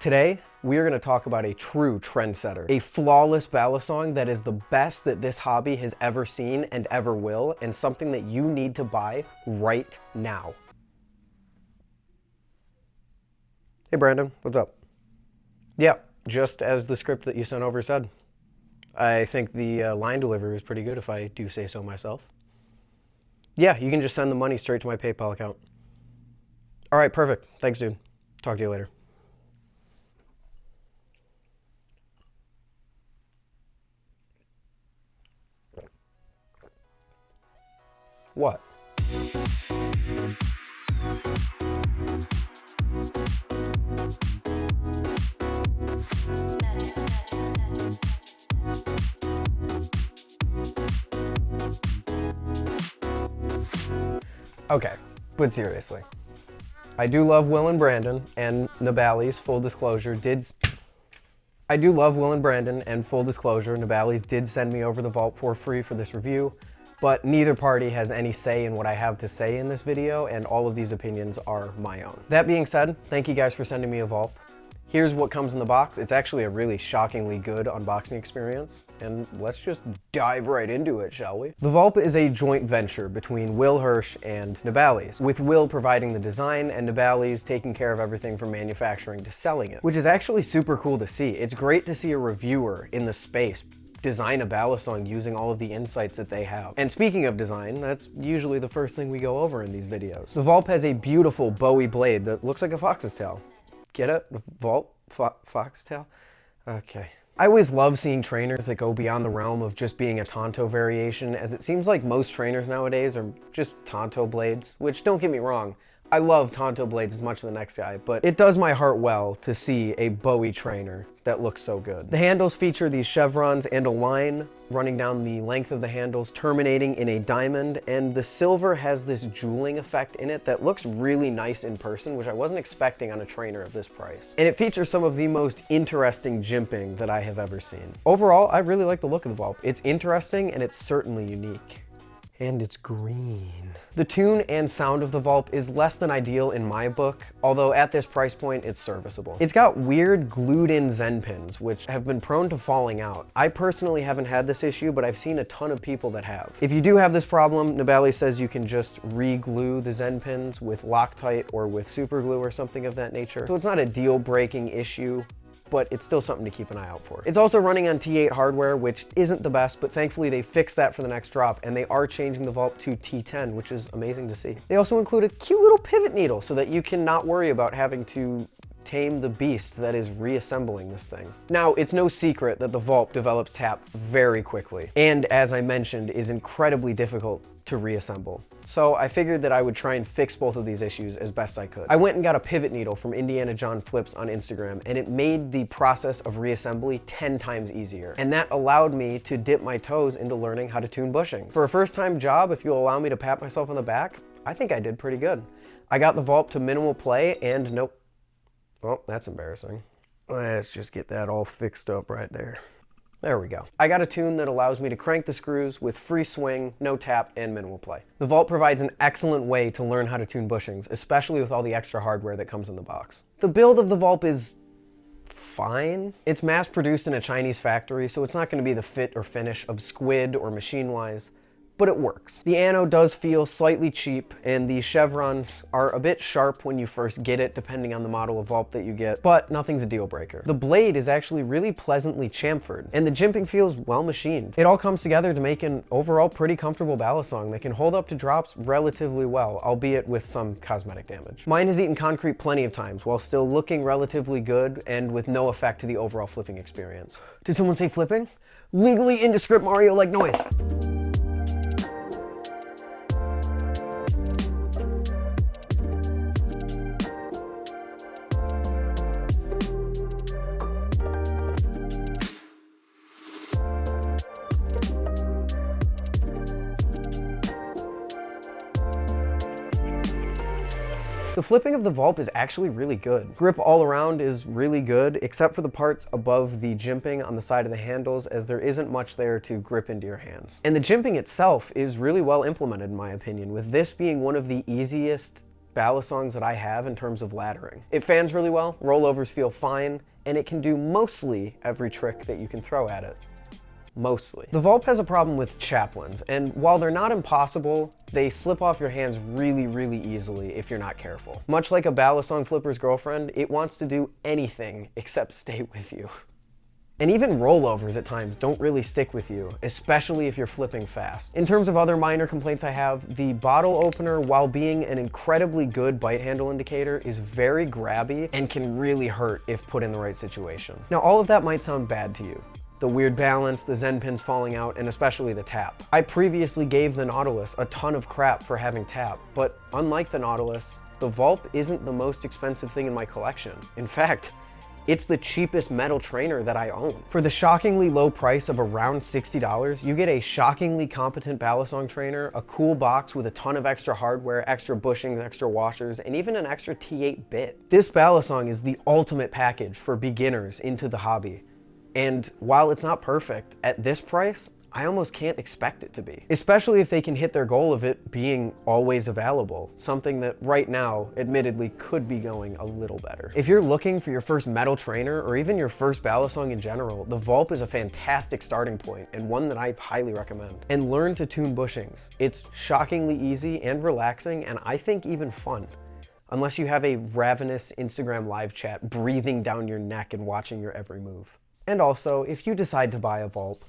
Today, we are going to talk about a true trendsetter, a flawless balisong that is the best that this hobby has ever seen and ever will, and something that you need to buy right now. Hey Brandon, what's up? Yeah, just as the script that you sent over said. I think the line delivery was pretty good if I do say so myself. Yeah, you can just send the money straight to my PayPal account. All right, perfect. Thanks, dude. Talk to you later. What? Okay, but seriously. I do love Will and Brandon, and Nabalis, full disclosure, Nabalis did send me over the vault for free for this review, but neither party has any say in what I have to say in this video, and all of these opinions are my own. That being said, thank you guys for sending me a vault. Here's what comes in the box. It's actually a really shockingly good unboxing experience, and let's just dive right into it, shall we? The Vulp is a joint venture between Will Hirsch and Nabalis, with Will providing the design and Nabalis taking care of everything from manufacturing to selling it, which is actually super cool to see. It's great to see a reviewer in the space design a balisong using all of the insights that they have. And speaking of design, that's usually the first thing we go over in these videos. The Vulp has a beautiful bowie blade that looks like a fox's tail. Get it? Vulp? Foxtail? Okay. I always love seeing trainers that go beyond the realm of just being a Tonto variation, as it seems like most trainers nowadays are just Tonto blades, which, don't get me wrong, I love Tonto blades as much as the next guy, but it does my heart well to see a bowie trainer that looks so good. The handles feature these chevrons and a line running down the length of the handles, terminating in a diamond, and the silver has this jeweling effect in it that looks really nice in person, which I wasn't expecting on a trainer of this price. And it features some of the most interesting jimping that I have ever seen. Overall, I really like the look of the Vulp. It's interesting and it's certainly unique. And it's green. The tune and sound of the Vulp is less than ideal in my book, although at this price point, it's serviceable. It's got weird glued-in Zen pins, which have been prone to falling out. I personally haven't had this issue, but I've seen a ton of people that have. If you do have this problem, Nabalis says you can just re-glue the Zen pins with Loctite or with super glue or something of that nature. So it's not a deal-breaking issue, but it's still something to keep an eye out for. It's also running on T8 hardware, which isn't the best, but thankfully they fixed that for the next drop, and they are changing the Vulp to T10, which is amazing to see. They also include a cute little pivot needle so that you can not worry about having to tame the beast that is reassembling this thing. Now, it's no secret that the Vulp develops tap very quickly, and as I mentioned, is incredibly difficult to reassemble. So I figured that I would try and fix both of these issues as best I could. I went and got a pivot needle from Indiana John Flips on Instagram, and it made the process of reassembly 10 times easier. And that allowed me to dip my toes into learning how to tune bushings. For a first-time job, if you'll allow me to pat myself on the back, I think I did pretty good. I got the Vulp to minimal play, and nope. Well, that's embarrassing. Let's just get that all fixed up right there. There we go. I got a tune that allows me to crank the screws with free swing, no tap, and minimal play. The Vulp provides an excellent way to learn how to tune bushings, especially with all the extra hardware that comes in the box. The build of the Vulp is fine. It's mass produced in a Chinese factory, so it's not going to be the fit or finish of Squid or Machine Wise, but it works. The ano does feel slightly cheap, and the chevrons are a bit sharp when you first get it, depending on the model of Vulp that you get, but nothing's a deal breaker. The blade is actually really pleasantly chamfered, and the jimping feels well machined. It all comes together to make an overall pretty comfortable balisong that can hold up to drops relatively well, albeit with some cosmetic damage. Mine has eaten concrete plenty of times, while still looking relatively good, and with no effect to the overall flipping experience. Did someone say flipping? Legally indescript Mario-like noise. The flipping of the Vulp is actually really good. Grip all around is really good, except for the parts above the jimping on the side of the handles, as there isn't much there to grip into your hands. And the jimping itself is really well implemented in my opinion, with this being one of the easiest balisongs that I have in terms of laddering. It fans really well, rollovers feel fine, and it can do mostly every trick that you can throw at it. Mostly. The Vulp has a problem with chaplains, and while they're not impossible, they slip off your hands really, really easily if you're not careful. Much like a balisong flipper's girlfriend, it wants to do anything except stay with you. And even rollovers at times don't really stick with you, especially if you're flipping fast. In terms of other minor complaints I have, the bottle opener, while being an incredibly good bite handle indicator, is very grabby and can really hurt if put in the right situation. Now, all of that might sound bad to you. The weird balance, the Zen pins falling out, and especially the tap. I previously gave the Nautilus a ton of crap for having tap, but unlike the Nautilus, the Vulp isn't the most expensive thing in my collection. In fact, it's the cheapest metal trainer that I own. For the shockingly low price of around $60, you get a shockingly competent balisong trainer, a cool box with a ton of extra hardware, extra bushings, extra washers, and even an extra T8 bit. This balisong is the ultimate package for beginners into the hobby. And while it's not perfect, at this price, I almost can't expect it to be. Especially if they can hit their goal of it being always available, something that right now, admittedly, could be going a little better. If you're looking for your first metal trainer, or even your first balisong in general, the Vulp is a fantastic starting point, and one that I highly recommend. And learn to tune bushings. It's shockingly easy and relaxing, and I think even fun. Unless you have a ravenous Instagram live chat breathing down your neck and watching your every move. And also, if you decide to buy a Vulp,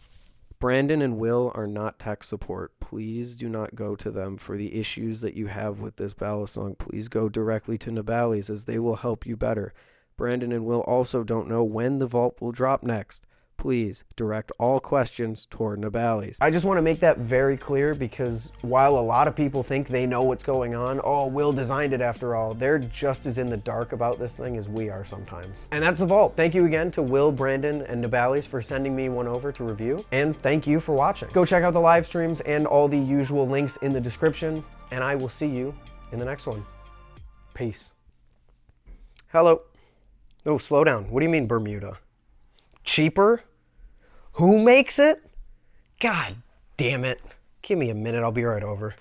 Brandon and Will are not tech support. Please do not go to them for the issues that you have with this balisong. Please go directly to Nabalis, as they will help you better. Brandon and Will also don't know when the Vulp will drop next. Please direct all questions toward Nabalis. I just want to make that very clear, because while a lot of people think they know what's going on, oh, Will designed it after all, they're just as in the dark about this thing as we are sometimes. And that's the Vulp. Thank you again to Will, Brandon, and Nabalis for sending me one over to review. And thank you for watching. Go check out the live streams and all the usual links in the description, and I will see you in the next one. Peace. Hello. Oh, slow down. What do you mean Bermuda? Cheaper? Who makes it? God damn it. Give me a minute, I'll be right over.